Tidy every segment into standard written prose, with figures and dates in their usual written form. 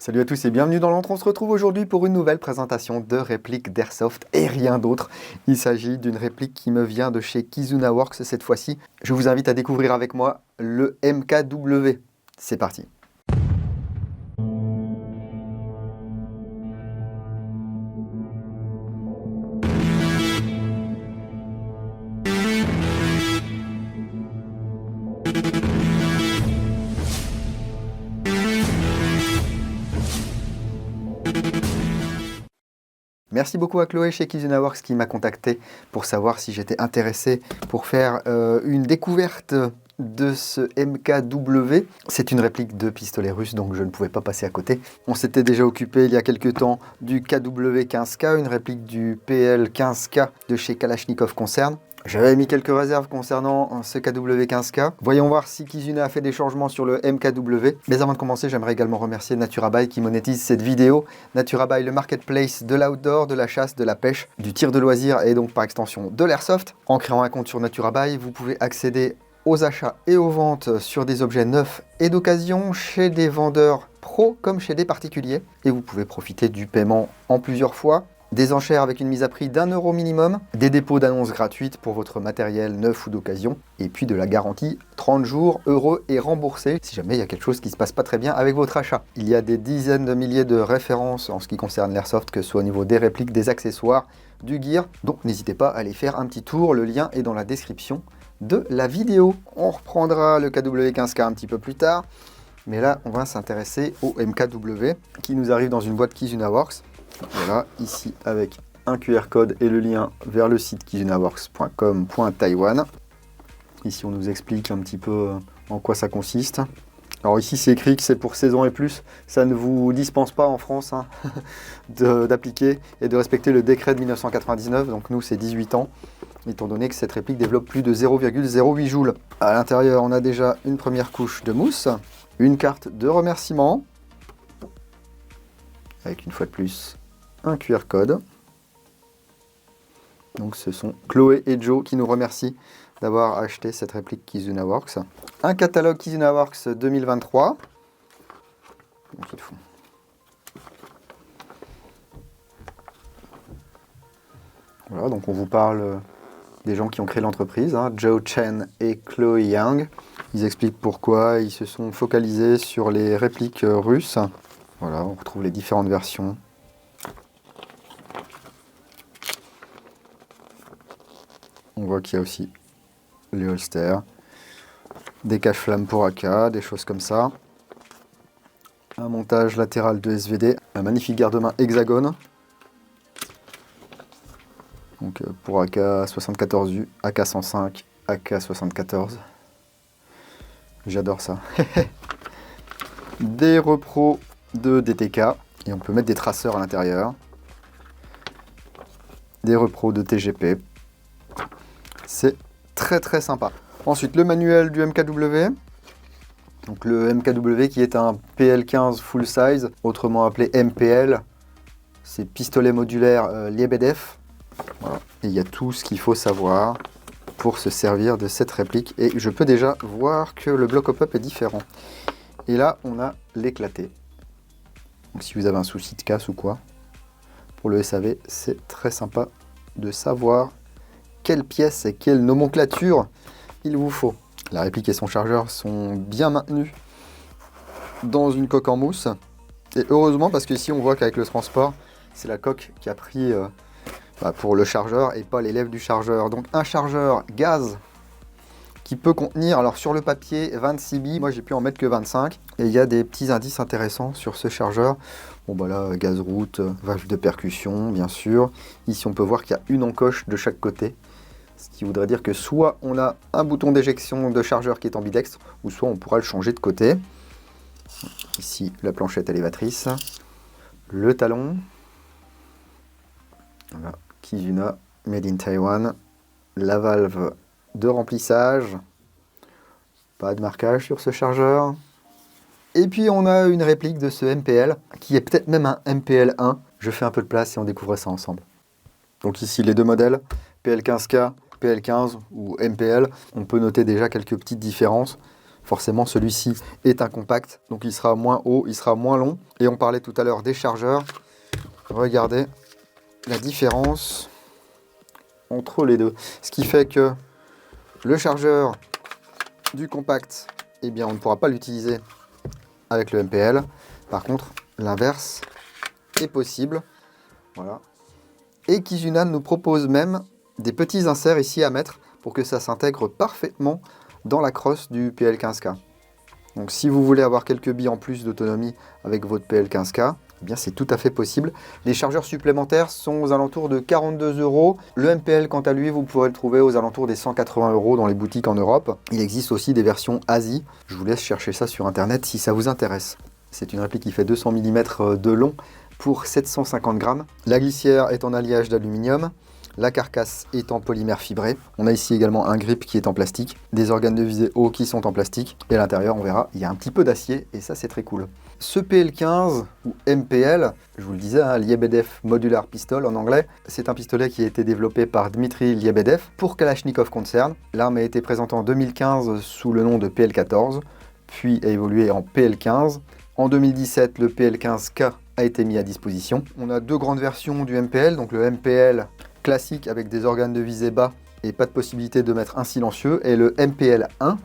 Salut à tous et bienvenue dans l'Entre. On se retrouve aujourd'hui pour une nouvelle présentation de répliques d'Airsoft et rien d'autre. Il s'agit d'une réplique qui me vient de chez Kizuna Works cette fois-ci. Je vous invite à découvrir avec moi le MKW. C'est parti. Merci beaucoup à Chloé chez Kizuna Works qui m'a contacté pour savoir si j'étais intéressé pour faire une découverte de ce MKW. C'est une réplique de pistolet russe, donc je ne pouvais pas passer à côté. On s'était déjà occupé il y a quelques temps du KW15K, une réplique du PL15K de chez Kalachnikov Concern. J'avais mis quelques réserves concernant ce KW15K. Voyons voir si Kizuna a fait des changements sur le MKW. Mais avant de commencer, j'aimerais également remercier NaturaBuy qui monétise cette vidéo. NaturaBuy, le marketplace de l'outdoor, de la chasse, de la pêche, du tir de loisir et donc par extension de l'airsoft. En créant un compte sur NaturaBuy, vous pouvez accéder aux achats et aux ventes sur des objets neufs et d'occasion chez des vendeurs pros comme chez des particuliers. Et vous pouvez profiter du paiement en plusieurs fois. Des enchères avec une mise à prix d'1 € minimum, des dépôts d'annonces gratuites pour votre matériel neuf ou d'occasion, et puis de la garantie 30 jours, heureux et remboursé si jamais il y a quelque chose qui ne se passe pas très bien avec votre achat. Il y a des dizaines de milliers de références en ce qui concerne l'airsoft, que ce soit au niveau des répliques, des accessoires, du gear, donc n'hésitez pas à aller faire un petit tour, le lien est dans la description de la vidéo. On reprendra le KW15K un petit peu plus tard, mais là on va s'intéresser au MKW qui nous arrive dans une boîte Kizuna Works. Voilà, ici avec un QR code et le lien vers le site kizunaworks.com.taiwan. Ici on nous explique un petit peu en quoi ça consiste. Alors ici c'est écrit que c'est pour 16 ans et plus. Ça ne vous dispense pas en France hein, d'appliquer et de respecter le décret de 1999. Donc nous c'est 18 ans, étant donné que cette réplique développe plus de 0,08 joules. À l'intérieur on a déjà une première couche de mousse, une carte de remerciement, avec une fois de plus un QR code. Donc ce sont Chloé et Joe qui nous remercient d'avoir acheté cette réplique Kizuna Works. Un catalogue Kizuna Works 2023. Donc il faut. Voilà, donc on vous parle des gens qui ont créé l'entreprise, hein, Joe Chen et Chloé Yang. Ils expliquent pourquoi ils se sont focalisés sur les répliques russes. Voilà, on retrouve les différentes versions. On voit qu'il y a aussi les holsters, des cache-flammes pour AK, des choses comme ça. Un montage latéral de SVD, un magnifique garde-main hexagone. Donc pour AK 74U, AK 105, AK 74. J'adore ça. Des repros de DTK, et on peut mettre des traceurs à l'intérieur. Des repros de TGP. C'est très très sympa. Ensuite, le manuel du MKW. Donc le MKW qui est un PL15 full size, autrement appelé MPL. C'est pistolet modulaire Lebedev. Voilà. Et il y a tout ce qu'il faut savoir pour se servir de cette réplique. Et je peux déjà voir que le bloc hop-up est différent. Et là, on a l'éclaté. Donc si vous avez un souci de casse ou quoi, pour le SAV, c'est très sympa de savoir quelle pièce et quelle nomenclature il vous faut. La réplique et son chargeur sont bien maintenus dans une coque en mousse. Et heureusement parce que ici on voit qu'avec le transport, c'est la coque qui a pris pour le chargeur et pas les lèvres du chargeur. Donc un chargeur gaz qui peut contenir, alors sur le papier, 26 billes. Moi j'ai pu en mettre que 25. Et il y a des petits indices intéressants sur ce chargeur. Bon bah là, gaz route, valve de percussion, bien sûr. Ici on peut voir qu'il y a une encoche de chaque côté. Ce qui voudrait dire que soit on a un bouton d'éjection de chargeur qui est ambidextre, ou soit on pourra le changer de côté. Ici, la planchette élévatrice, le talon, voilà, Kizuna, Made in Taiwan, la valve de remplissage, pas de marquage sur ce chargeur. Et puis on a une réplique de ce MPL, qui est peut-être même un MPL 1. Je fais un peu de place et on découvre ça ensemble. Donc ici les deux modèles, PL15K, PL15 ou MPL, on peut noter déjà quelques petites différences. Forcément, celui-ci est un compact, donc il sera moins haut, il sera moins long. Et on parlait tout à l'heure des chargeurs. Regardez la différence entre les deux. Ce qui fait que le chargeur du compact, eh bien, on ne pourra pas l'utiliser avec le MPL. Par contre, l'inverse est possible. Voilà. Et Kizuna nous propose même des petits inserts ici à mettre pour que ça s'intègre parfaitement dans la crosse du PL15K. Donc si vous voulez avoir quelques billes en plus d'autonomie avec votre PL15K, eh bien c'est tout à fait possible. Les chargeurs supplémentaires sont aux alentours de 42 €. Le MPL, quant à lui, vous pourrez le trouver aux alentours des 180 € dans les boutiques en Europe. Il existe aussi des versions Asie. Je vous laisse chercher ça sur Internet si ça vous intéresse. C'est une réplique qui fait 200 mm de long pour 750 grammes. La glissière est en alliage d'aluminium. La carcasse est en polymère fibré. On a ici également un grip qui est en plastique, des organes de visée hauts qui sont en plastique. Et à l'intérieur, on verra, il y a un petit peu d'acier et ça, c'est très cool. Ce PL15 ou MPL, je vous le disais, hein, Lebedev Modular Pistol en anglais, c'est un pistolet qui a été développé par Dmitri Lebedev pour Kalachnikov Concern. L'arme a été présentée en 2015 sous le nom de PL14, puis a évolué en PL15. En 2017, le PL15K a été mis à disposition. On a deux grandes versions du MPL, donc le MPL classique avec des organes de visée bas et pas de possibilité de mettre un silencieux, et le MPL 1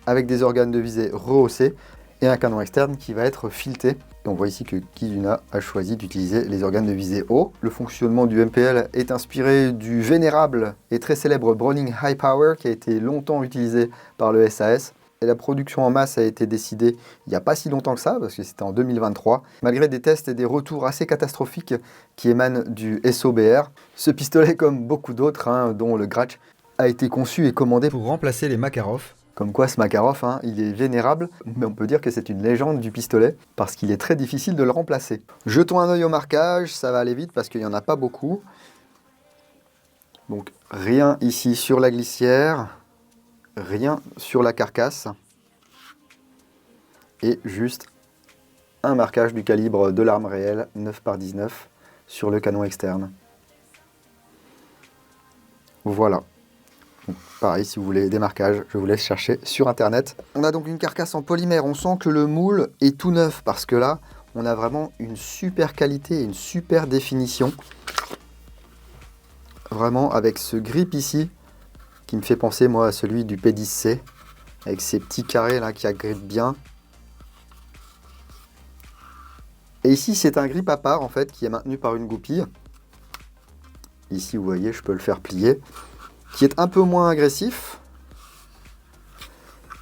avec des organes de visée rehaussés et un canon externe qui va être fileté. Et on voit ici que Kizuna a choisi d'utiliser les organes de visée haut. Le fonctionnement du MPL est inspiré du vénérable et très célèbre Browning High Power qui a été longtemps utilisé par le SAS. Et la production en masse a été décidée il n'y a pas si longtemps que ça, parce que c'était en 2023, malgré des tests et des retours assez catastrophiques qui émanent du SOBR. Ce pistolet, comme beaucoup d'autres, hein, dont le Grach, a été conçu et commandé pour remplacer les Makarov. Comme quoi ce Makarov, hein, il est vénérable, mais on peut dire que c'est une légende du pistolet, parce qu'il est très difficile de le remplacer. Jetons un œil au marquage, ça va aller vite parce qu'il n'y en a pas beaucoup. Donc rien ici sur la glissière. Rien sur la carcasse et juste un marquage du calibre de l'arme réelle 9x19 sur le canon externe. Voilà. Donc, pareil, si vous voulez des marquages, je vous laisse chercher sur Internet. On a donc une carcasse en polymère. On sent que le moule est tout neuf parce que là, on a vraiment une super qualité et une super définition. Vraiment, avec ce grip ici, qui me fait penser moi à celui du P10C avec ces petits carrés là qui agrippent bien. Et ici c'est un grip à part en fait qui est maintenu par une goupille. Ici vous voyez, je peux le faire plier, qui est un peu moins agressif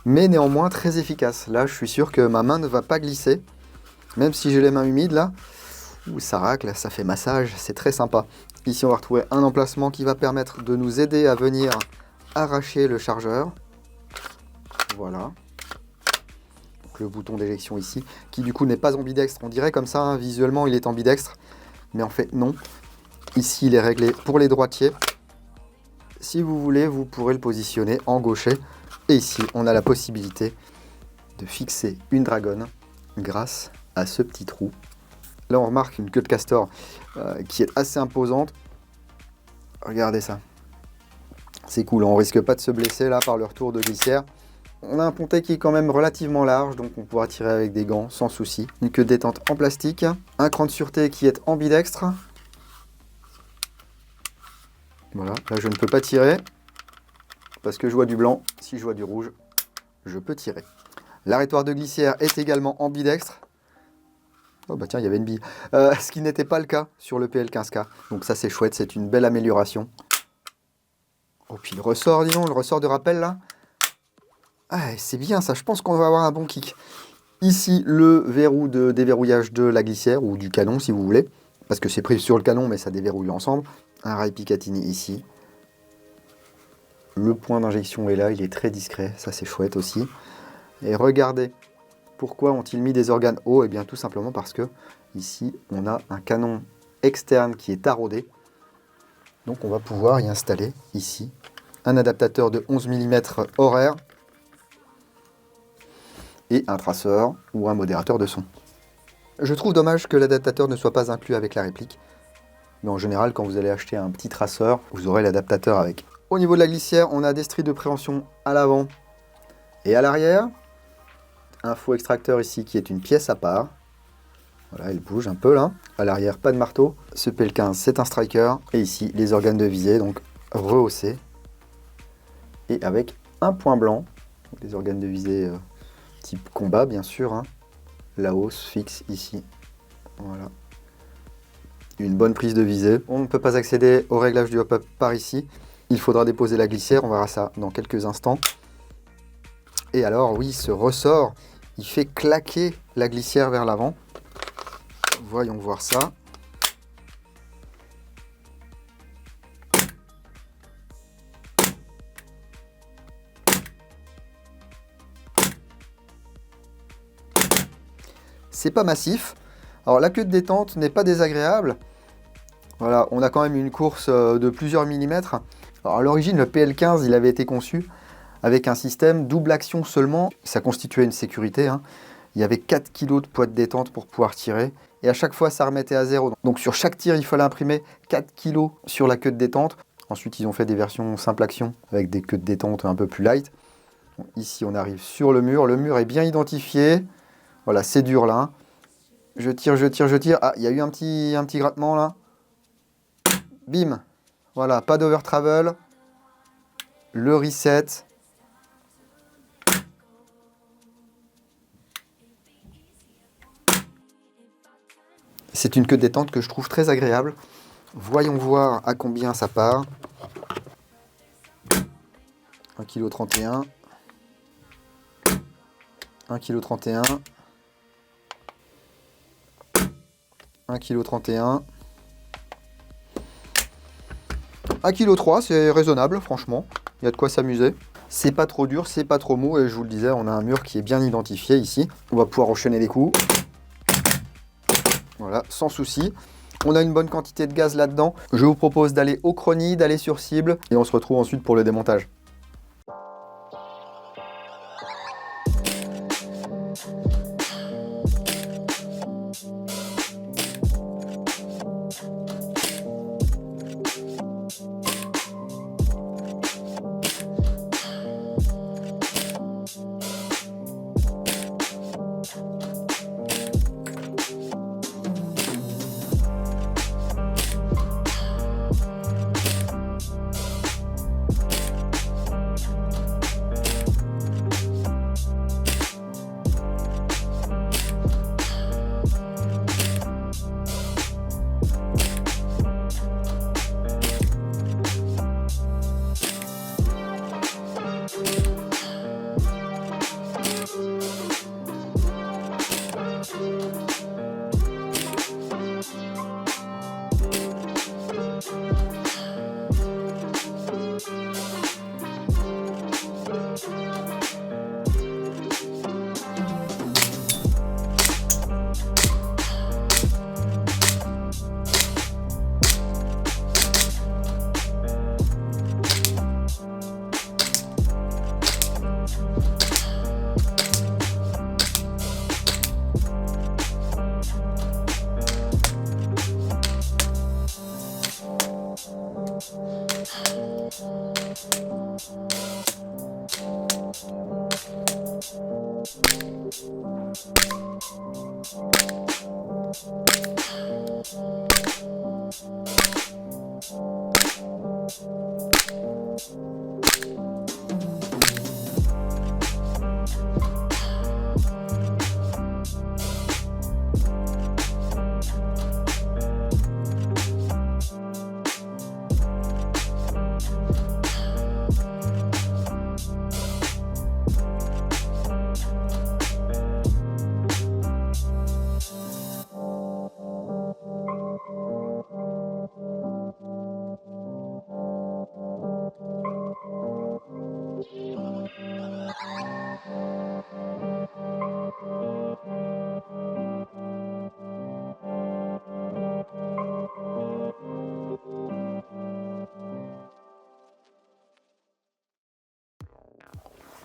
mais néanmoins très efficace. Là je suis sûr que ma main ne va pas glisser, même si j'ai les mains humides là. Ouh, ça racle, ça fait massage, c'est très sympa. Ici on va retrouver un emplacement qui va permettre de nous aider à venir arracher le chargeur. Voilà. Donc le bouton d'éjection ici, qui du coup n'est pas ambidextre. On dirait comme ça, hein, visuellement il est ambidextre, mais en fait non. Ici il est réglé pour les droitiers. Si vous voulez, vous pourrez le positionner en gaucher. Et ici on a la possibilité de fixer une dragonne grâce à ce petit trou. Là on remarque une queue de castor qui est assez imposante. Regardez ça. C'est cool, on risque pas de se blesser là par le retour de glissière. On a un pontet qui est quand même relativement large, donc on pourra tirer avec des gants sans souci. Une queue de détente en plastique, un cran de sûreté qui est ambidextre. Voilà, là je ne peux pas tirer parce que je vois du blanc. Si je vois du rouge, je peux tirer. L'arrêtoir de glissière est également ambidextre. Oh bah tiens, il y avait une bille. Ce qui n'était pas le cas sur le PL15K. Donc ça c'est chouette, c'est une belle amélioration. Oh, puis le ressort, dis donc, le ressort de rappel là. Ah, c'est bien ça, je pense qu'on va avoir un bon kick. Ici, le verrou de déverrouillage de la glissière, ou du canon si vous voulez. Parce que c'est pris sur le canon, mais ça déverrouille ensemble. Un rail Picatinny ici. Le point d'injection est là, il est très discret, ça c'est chouette aussi. Et regardez, pourquoi ont-ils mis des organes hauts? Eh bien tout simplement parce que ici, on a un canon externe qui est taraudé. Donc on va pouvoir y installer ici un adaptateur de 11 mm horaire et un traceur ou un modérateur de son. Je trouve dommage que l'adaptateur ne soit pas inclus avec la réplique. Mais en général, quand vous allez acheter un petit traceur, vous aurez l'adaptateur avec. Au niveau de la glissière, on a des stries de préhension à l'avant et à l'arrière. Un faux extracteur ici qui est une pièce à part. Voilà, elle bouge un peu là. À l'arrière, pas de marteau. Ce PL15, c'est un striker. Et ici, les organes de visée, donc rehaussés. Et avec un point blanc. Les organes de visée type combat, bien sûr. Hein. La hausse fixe ici. Voilà. Une bonne prise de visée. On ne peut pas accéder au réglage du hop-up par ici. Il faudra déposer la glissière. On verra ça dans quelques instants. Et alors, oui, ce ressort, il fait claquer la glissière vers l'avant. Voyons voir ça. C'est pas massif. Alors la queue de détente n'est pas désagréable. Voilà, on a quand même une course de plusieurs millimètres. Alors à l'origine, le PL15, il avait été conçu avec un système double action seulement. Ça constituait une sécurité. Hein. Il y avait 4 kg de poids de détente pour pouvoir tirer. Et à chaque fois, ça remettait à 0. Donc sur chaque tir, il fallait imprimer 4 kg sur la queue de détente. Ensuite, ils ont fait des versions simple action avec des queues de détente un peu plus light. Bon, ici, on arrive sur le mur. Le mur est bien identifié. Voilà, c'est dur là. Hein. Je tire, je tire, je tire. Ah, il y a eu un petit grattement là. Bim. Voilà, pas d'over travel. Le reset. C'est une queue de détente que je trouve très agréable. Voyons voir à combien ça part. 1,31 kg. 1,31 kg. 1,31 kg. 1,3 kg, c'est raisonnable, franchement. Il y a de quoi s'amuser. C'est pas trop dur, c'est pas trop mou. Et je vous le disais, on a un mur qui est bien identifié ici. On va pouvoir enchaîner les coups. Voilà, sans souci. On a une bonne quantité de gaz là-dedans. Je vous propose d'aller au chrony, d'aller sur cible. Et on se retrouve ensuite pour le démontage.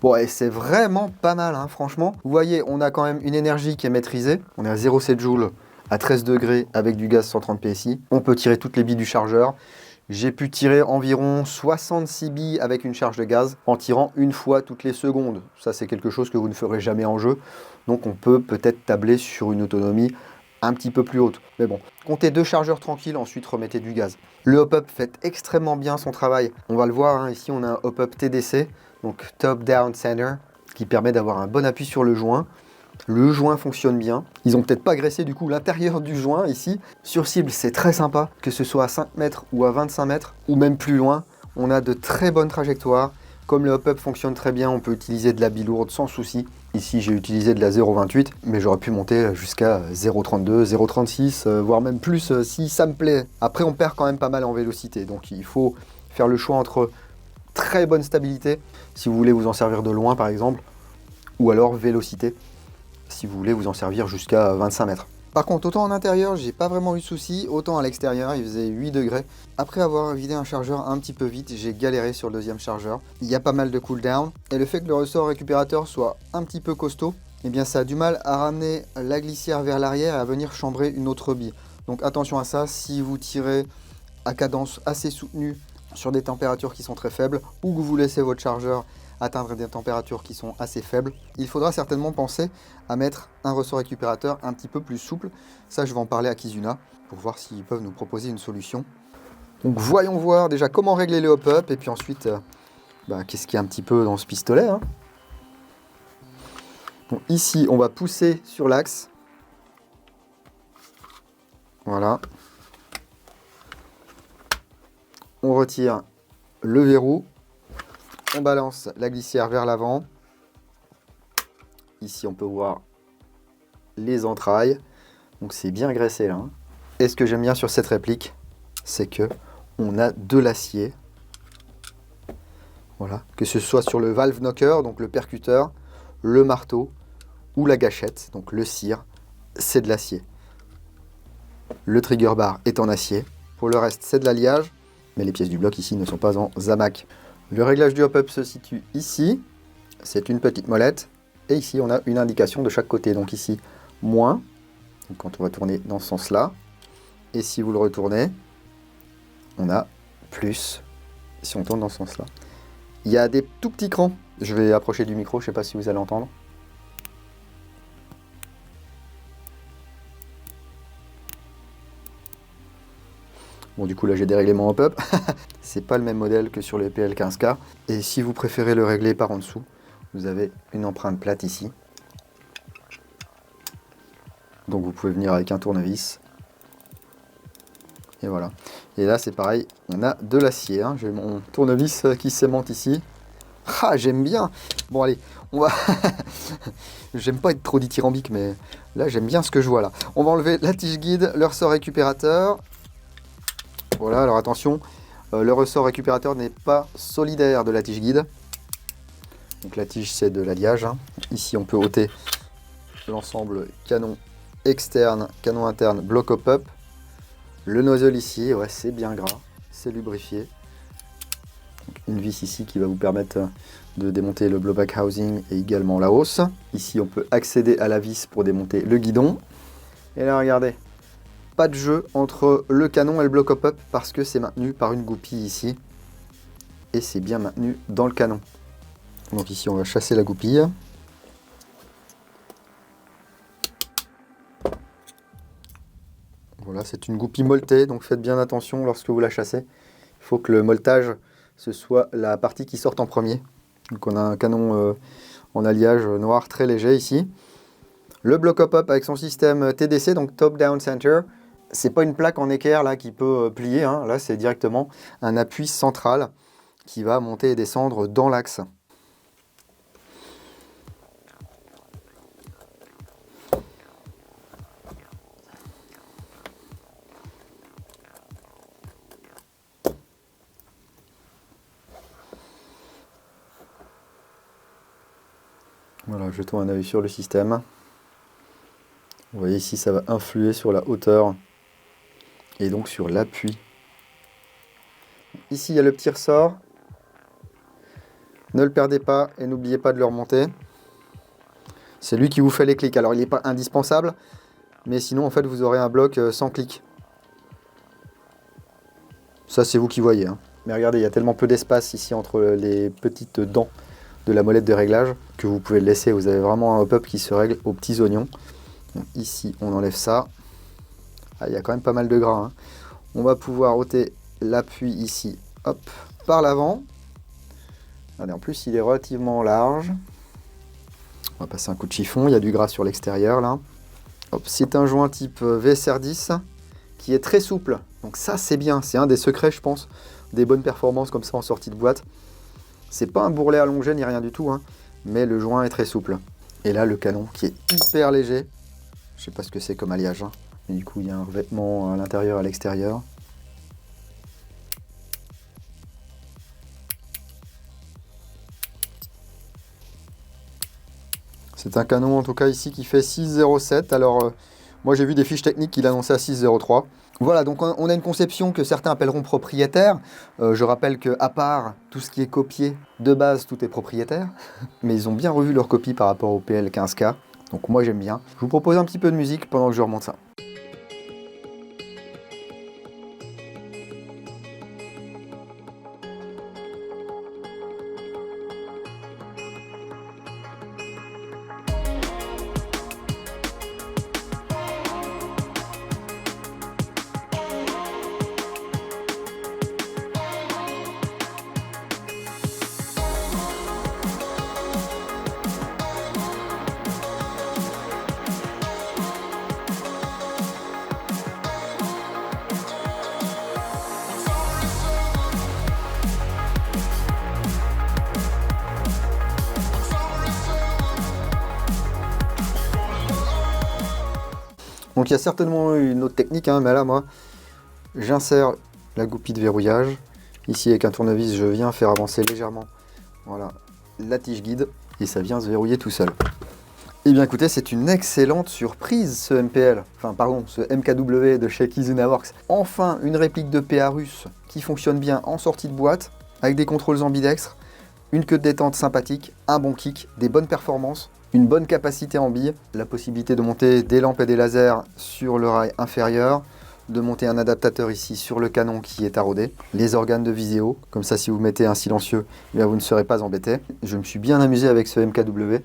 Bon, et c'est vraiment pas mal, hein, franchement. Vous voyez, on a quand même une énergie qui est maîtrisée. On est à 0,7 joules à 13 degrés avec du gaz 130 PSI. On peut tirer toutes les billes du chargeur. J'ai pu tirer environ 66 billes avec une charge de gaz en tirant une fois toutes les secondes. Ça, c'est quelque chose que vous ne ferez jamais en jeu. Donc on peut peut-être tabler sur une autonomie un petit peu plus haute. Mais bon, comptez 2 chargeurs tranquilles, ensuite remettez du gaz. Le hop-up fait extrêmement bien son travail. On va le voir, hein, ici on a un hop-up TDC, donc Top Down Center, qui permet d'avoir un bon appui sur le joint. Le joint fonctionne bien. Ils ont peut-être pas graissé du coup l'intérieur du joint ici. Sur cible, c'est très sympa, que ce soit à 5 mètres ou à 25 mètres, ou même plus loin. On a de très bonnes trajectoires. Comme le hop-up fonctionne très bien, on peut utiliser de la bille lourde sans souci. Ici, j'ai utilisé de la 0,28, mais j'aurais pu monter jusqu'à 0,32, 0,36, voire même plus si ça me plaît. Après, on perd quand même pas mal en vélocité, donc il faut faire le choix entre très bonne stabilité, si vous voulez vous en servir de loin par exemple, ou alors vélocité, si vous voulez vous en servir jusqu'à 25 mètres. Par contre, autant en intérieur, j'ai pas vraiment eu de soucis, autant à l'extérieur, il faisait 8 degrés. Après avoir vidé un chargeur un petit peu vite, j'ai galéré sur le deuxième chargeur. Il y a pas mal de cooldown, et le fait que le ressort récupérateur soit un petit peu costaud, eh bien ça a du mal à ramener la glissière vers l'arrière et à venir chambrer une autre bille. Donc attention à ça, si vous tirez à cadence assez soutenue sur des températures qui sont très faibles, ou que vous laissez votre chargeur atteindre des températures qui sont assez faibles, il faudra certainement penser à mettre un ressort récupérateur un petit peu plus souple. Ça, je vais en parler à Kizuna pour voir s'ils peuvent nous proposer une solution. Donc voyons voir déjà comment régler le hop-up et puis ensuite qu'est-ce qu'il y a un petit peu dans ce pistolet, hein. Donc ici, on va pousser sur l'axe. Voilà. On retire le verrou. On balance la glissière vers l'avant. Ici, on peut voir les entrailles. Donc c'est bien graissé là, hein. Et ce que j'aime bien sur cette réplique, c'est que on a de l'acier. Voilà. Que ce soit sur le valve knocker, donc le percuteur, le marteau ou la gâchette, donc le cire, c'est de l'acier. Le trigger bar est en acier. Pour le reste, c'est de l'alliage. Mais les pièces du bloc ici ne sont pas en zamac. Le réglage du hop-up se situe ici, c'est une petite molette, et ici on a une indication de chaque côté, donc ici moins, donc quand on va tourner dans ce sens-là, et si vous le retournez, on a plus, si on tourne dans ce sens-là. Il y a des tout petits crans, je vais approcher du micro, je ne sais pas si vous allez entendre. Bon, du coup, là, j'ai déréglé mon hop-up. C'est pas le même modèle que sur les PL15K. Et si vous préférez le régler par en dessous, vous avez une empreinte plate ici. Donc, vous pouvez venir avec un tournevis. Et voilà. Et là, c'est pareil, on a de l'acier, hein. J'ai mon tournevis qui s'aimante ici. Ah, j'aime bien. Bon, allez, on va... J'aime pas être trop dithyrambique, mais là, j'aime bien ce que je vois là. On va enlever la tige guide, le ressort récupérateur. Voilà, alors attention, le ressort récupérateur n'est pas solidaire de la tige guide. Donc la tige, c'est de l'alliage, hein. Ici, on peut ôter l'ensemble canon externe, canon interne, bloc hop-up. Le nozzle ici, ouais, c'est bien gras, c'est lubrifié. Donc, une vis ici qui va vous permettre de démonter le blowback housing et également la hausse. Ici, on peut accéder à la vis pour démonter le guidon. Et là, regardez. Pas de jeu entre le canon et le bloc hop-up parce que c'est maintenu par une goupille ici. Et c'est bien maintenu dans le canon. Donc ici on va chasser la goupille. Voilà, c'est une goupille molletée, donc faites bien attention lorsque vous la chassez. Il faut que le molletage, ce soit la partie qui sorte en premier. Donc on a un canon en alliage noir très léger ici. Le bloc hop-up avec son système TDC, donc Top Down Center. C'est pas une plaque en équerre là qui peut plier, hein. Là c'est directement un appui central qui va monter et descendre dans l'axe. Voilà, jetons un œil sur le système. Vous voyez ici, ça va influer sur la hauteur et donc sur l'appui. Ici, il y a le petit ressort. Ne le perdez pas et n'oubliez pas de le remonter. C'est lui qui vous fait les clics. Alors, il n'est pas indispensable, mais sinon, en fait, vous aurez un bloc sans clic. Ça, c'est vous qui voyez, hein. Mais regardez, il y a tellement peu d'espace ici entre les petites dents de la molette de réglage que vous pouvez le laisser. Vous avez vraiment un hop-up qui se règle aux petits oignons. Donc, ici, on enlève ça. Ah, il y a quand même pas mal de gras, hein. On va pouvoir ôter l'appui ici, hop, par l'avant. Allez, en plus, il est relativement large. On va passer un coup de chiffon. Il y a du gras sur l'extérieur, là. Hop, c'est un joint type VSR10 qui est très souple. Donc ça, c'est bien. C'est un des secrets, je pense, des bonnes performances comme ça en sortie de boîte. C'est pas un bourrelet allongé ni rien du tout, hein, mais le joint est très souple. Et là, le canon qui est hyper léger. Je sais pas ce que c'est comme alliage, hein. Mais du coup, il y a un revêtement à l'intérieur et à l'extérieur. C'est un canon en tout cas ici qui fait 6,07. Alors moi j'ai vu des fiches techniques qui l'annonçaient à 6,03. Voilà, donc on a une conception que certains appelleront propriétaire. Je rappelle qu'à part tout ce qui est copié, de base tout est propriétaire. Mais ils ont bien revu leur copie par rapport au PL15K. Donc moi j'aime bien. Je vous propose un petit peu de musique pendant que je remonte ça. Donc il y a certainement une autre technique, hein, mais là moi j'insère la goupille de verrouillage. Ici avec un tournevis je viens faire avancer légèrement, voilà, la tige guide et ça vient se verrouiller tout seul. Et bien écoutez, c'est une excellente surprise ce MPL, enfin pardon, ce MKW de chez Kizuna Works. Enfin une réplique de PA russe qui fonctionne bien en sortie de boîte, avec des contrôles ambidextres, une queue de détente sympathique, un bon kick, des bonnes performances, une bonne capacité en bille, la possibilité de monter des lampes et des lasers sur le rail inférieur, de monter un adaptateur ici sur le canon qui est taraudé, les organes de Viseo, comme ça si vous mettez un silencieux, eh bien, vous ne serez pas embêté. Je me suis bien amusé avec ce MKW.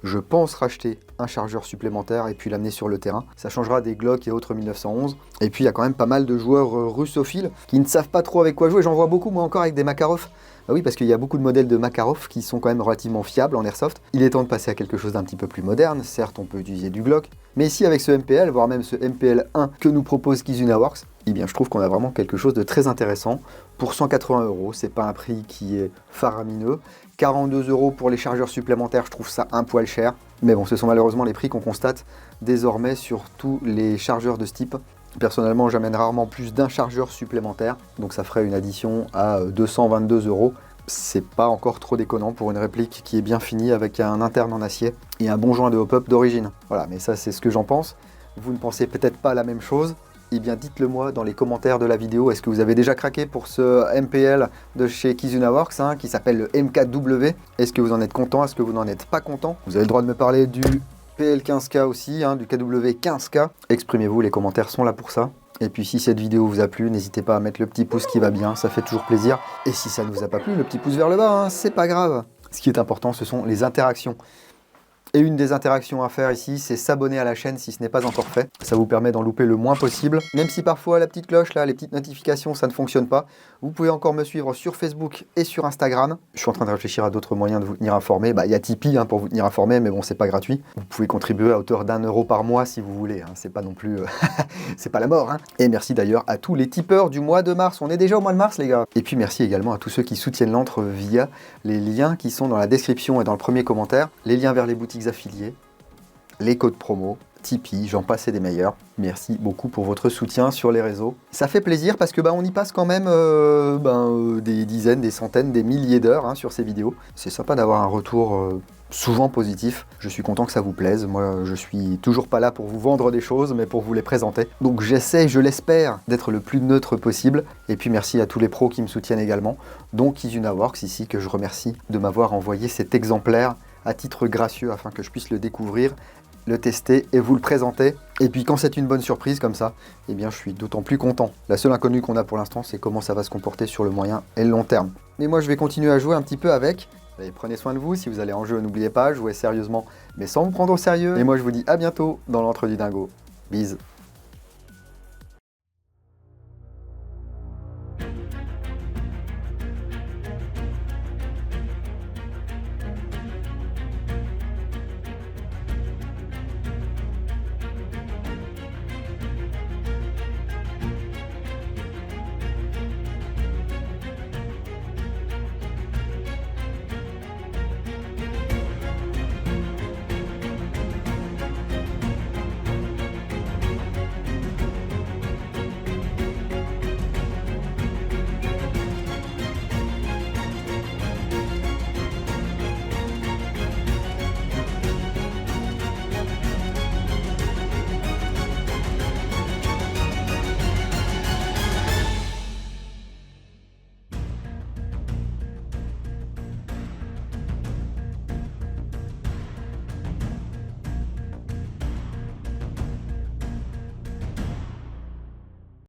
Je pense racheter un chargeur supplémentaire et puis l'amener sur le terrain. Ça changera des Glock et autres 1911. Et puis il y a quand même pas mal de joueurs russophiles qui ne savent pas trop avec quoi jouer. J'en vois beaucoup moi encore avec des Makarov. Ah oui, parce qu'il y a beaucoup de modèles de Makarov qui sont quand même relativement fiables en airsoft. Il est temps de passer à quelque chose d'un petit peu plus moderne. Certes, on peut utiliser du Glock. Mais ici avec ce MPL, voire même ce MPL1 que nous propose Kizuna Works, eh bien je trouve qu'on a vraiment quelque chose de très intéressant. Pour 180 €, c'est pas un prix qui est faramineux. 42 € pour les chargeurs supplémentaires, je trouve ça un poil cher. Mais bon, ce sont malheureusement les prix qu'on constate désormais sur tous les chargeurs de ce type. Personnellement, j'amène rarement plus d'un chargeur supplémentaire, donc ça ferait une addition à 222 €. C'est pas encore trop déconnant pour une réplique qui est bien finie avec un interne en acier et un bon joint de hop-up d'origine. Voilà, mais ça c'est ce que j'en pense. Vous ne pensez peut-être pas la même chose. Eh bien dites-le moi dans les commentaires de la vidéo. Est-ce que vous avez déjà craqué pour ce MPL de chez Kizuna Works qui s'appelle le MK4W? Est-ce que vous en êtes content? Est-ce que vous n'en êtes pas content? Vous avez le droit de me parler du PL15K aussi, du KW15K. Exprimez-vous, les commentaires sont là pour ça. Et puis si cette vidéo vous a plu, n'hésitez pas à mettre le petit pouce qui va bien, ça fait toujours plaisir. Et si ça ne vous a pas plu, le petit pouce vers le bas, c'est pas grave. Ce qui est important, ce sont les interactions. Et une des interactions à faire ici, c'est s'abonner à la chaîne si ce n'est pas encore fait. Ça vous permet d'en louper le moins possible. Même si parfois la petite cloche, là, les petites notifications, ça ne fonctionne pas. Vous pouvez encore me suivre sur Facebook et sur Instagram. Je suis en train de réfléchir à d'autres moyens de vous tenir informé. Il y a Tipeee pour vous tenir informé, mais bon, c'est pas gratuit. Vous pouvez contribuer à hauteur d'1 € par mois si vous voulez. C'est pas non plus... c'est pas la mort. Et merci d'ailleurs à tous les tipeurs du mois de mars. On est déjà au mois de mars, les gars. Et puis merci également à tous ceux qui soutiennent l'antre via les liens qui sont dans la description et dans le premier commentaire. Les liens vers les boutiques affiliés, les codes promo, Tipeee, j'en passe et des meilleurs. Merci beaucoup pour votre soutien sur les réseaux. Ça fait plaisir parce que on y passe quand même des dizaines, des centaines, des milliers d'heures sur ces vidéos. C'est sympa d'avoir un retour souvent positif. Je suis content que ça vous plaise. Moi, je suis toujours pas là pour vous vendre des choses, mais pour vous les présenter. Donc j'essaie, je l'espère, d'être le plus neutre possible. Et puis merci à tous les pros qui me soutiennent également, dont Kizuna Works ici, que je remercie de m'avoir envoyé cet exemplaire à titre gracieux afin que je puisse le découvrir le tester et vous le présenter. Et puis quand c'est une bonne surprise comme ça, eh bien je suis d'autant plus content. La seule inconnue qu'on a pour l'instant, c'est comment ça va se comporter sur le moyen et le long terme. Mais moi je vais continuer à jouer un petit peu avec. Allez, prenez soin de vous, si vous allez en jeu, n'oubliez pas, jouez sérieusement mais sans vous prendre au sérieux. Et moi je vous dis à bientôt dans l'Entre du Dingo. Bise.